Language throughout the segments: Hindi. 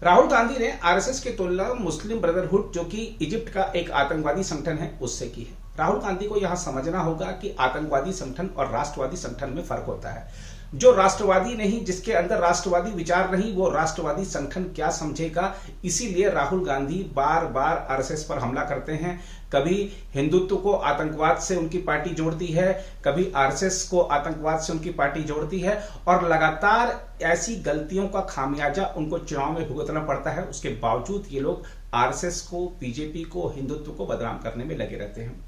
राहुल गांधी ने आरएसएस की तुलना मुस्लिम ब्रदरहुड जो कि इजिप्ट का एक आतंकवादी संगठन है उससे की है। राहुल गांधी को यहां समझना होगा कि आतंकवादी संगठन और राष्ट्रवादी संगठन में फर्क होता है। जो राष्ट्रवादी नहीं, जिसके अंदर राष्ट्रवादी विचार नहीं, वो राष्ट्रवादी संगठन क्या समझेगा। इसीलिए राहुल गांधी बार बार आरएसएस पर हमला करते हैं। कभी हिंदुत्व को आतंकवाद से उनकी पार्टी जोड़ती है, कभी आरएसएस को आतंकवाद से उनकी पार्टी जोड़ती है और लगातार ऐसी गलतियों का खामियाजा उनको चुनाव में भुगतना पड़ता है। उसके बावजूद ये लोग आरएसएस को, बीजेपी को, हिंदुत्व को बदनाम करने में लगे रहते हैं।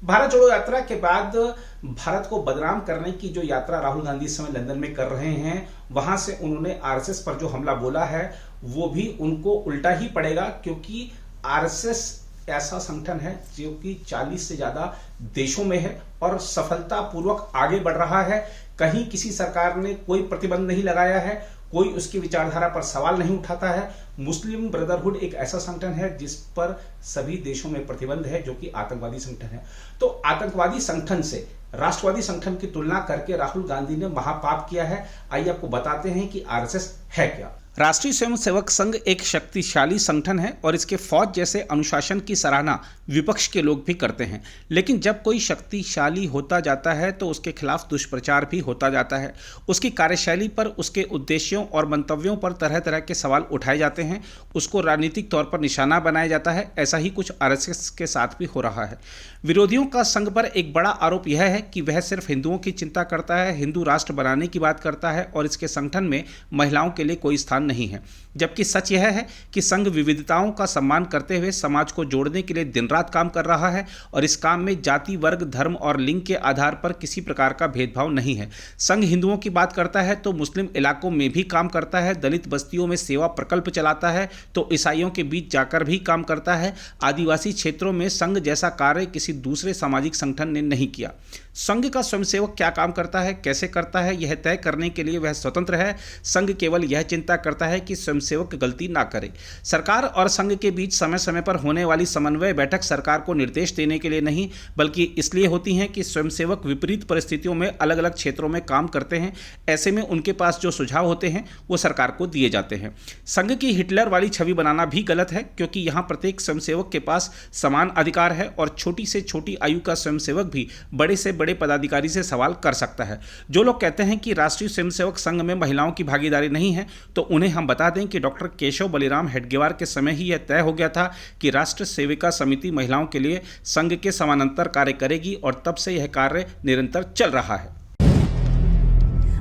भारत जोड़ो यात्रा के बाद भारत को बदनाम करने की जो यात्रा राहुल गांधी इस समय लंदन में कर रहे हैं, वहां से उन्होंने आरएसएस पर जो हमला बोला है वो भी उनको उल्टा ही पड़ेगा, क्योंकि आरएसएस ऐसा संगठन है जो कि 40 से ज्यादा देशों में है और सफलतापूर्वक आगे बढ़ रहा है। कहीं किसी सरकार ने कोई प्रतिबंध नहीं लगाया है, कोई उसकी विचारधारा पर सवाल नहीं उठाता है। मुस्लिम ब्रदरहुड एक ऐसा संगठन है जिस पर सभी देशों में प्रतिबंध है, जो कि आतंकवादी संगठन है। तो आतंकवादी संगठन से राष्ट्रवादी संगठन की तुलना करके राहुल गांधी ने महापाप किया है। आइए आपको बताते हैं कि आरएसएस है क्या। राष्ट्रीय स्वयंसेवक संघ एक शक्तिशाली संगठन है और इसके फौज जैसे अनुशासन की सराहना विपक्ष के लोग भी करते हैं। लेकिन जब कोई शक्तिशाली होता जाता है तो उसके खिलाफ दुष्प्रचार भी होता जाता है। उसकी कार्यशैली पर, उसके उद्देश्यों और मंतव्यों पर तरह तरह के सवाल उठाए जाते हैं। उसको राजनीतिक तौर पर निशाना बनाया जाता है। ऐसा ही कुछ आरएसएस के साथ भी हो रहा है। विरोधियों का संघ पर एक बड़ा आरोप यह है कि वह सिर्फ हिंदुओं की चिंता करता है, हिंदू राष्ट्र बनाने की बात करता है और इसके संगठन में महिलाओं के लिए कोई स्थान नहीं है। जबकि सच यह है कि संघ विविधताओं का सम्मान करते हुए समाज को जोड़ने के लिए दिन रात काम कर रहा है और इस काम में जाति, वर्ग, धर्म और लिंग के आधार पर किसी प्रकार का भेदभाव नहीं है। संघ हिंदुओं की बात करता है तो मुस्लिम इलाकों में भी काम करता है, दलित बस्तियों में सेवा प्रकल्प चलाता है तो ईसाइयों के बीच जाकर भी काम करता है। आदिवासी क्षेत्रों में संघ जैसा कार्य किसी दूसरे सामाजिक संगठन ने नहीं किया। संघ का स्वयंसेवक क्या काम करता है, कैसे करता है, यह तय करने के लिए वह स्वतंत्र है। संघ केवल यह चिंता करता है कि स्वयंसेवक गलती ना करे। सरकार और संघ के बीच समय समय पर होने वाली समन्वय बैठक सरकार को निर्देश देने के लिए नहीं, बल्कि इसलिए होती हैं कि स्वयंसेवक विपरीत परिस्थितियों में अलग अलग क्षेत्रों में काम करते हैं। ऐसे में उनके पास जो सुझाव होते हैं वो सरकार को दिए जाते हैं। संघ की हिटलर वाली छवि बनाना भी गलत है, क्योंकि यहाँ प्रत्येक स्वयंसेवक के पास समान अधिकार है और छोटी से छोटी आयु का स्वयंसेवक भी बड़े से बड़े पदाधिकारी से सवाल कर सकता है। जो लोग कहते हैं कि राष्ट्रीय स्वयंसेवक संघ में महिलाओं की भागीदारी नहीं है, तो उन्हें हम बता दें कि डॉक्टर केशव बलिराम हेडगेवार के समय ही यह तय हो गया था कि राष्ट्र सेविका समिति महिलाओं के लिए संघ के समानांतर कार्य करेगी और तब से यह कार्य निरंतर चल रहा है।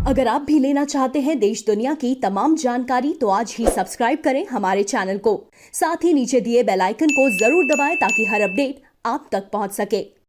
अगर आप भी लेना चाहते हैं देश दुनिया की तमाम जानकारी तो आज ही सब्सक्राइब करें हमारे चैनल को। साथ ही नीचे दिए बेल आइकन को जरूर दबाएं ताकि हर अपडेट आप तक पहुंच सके।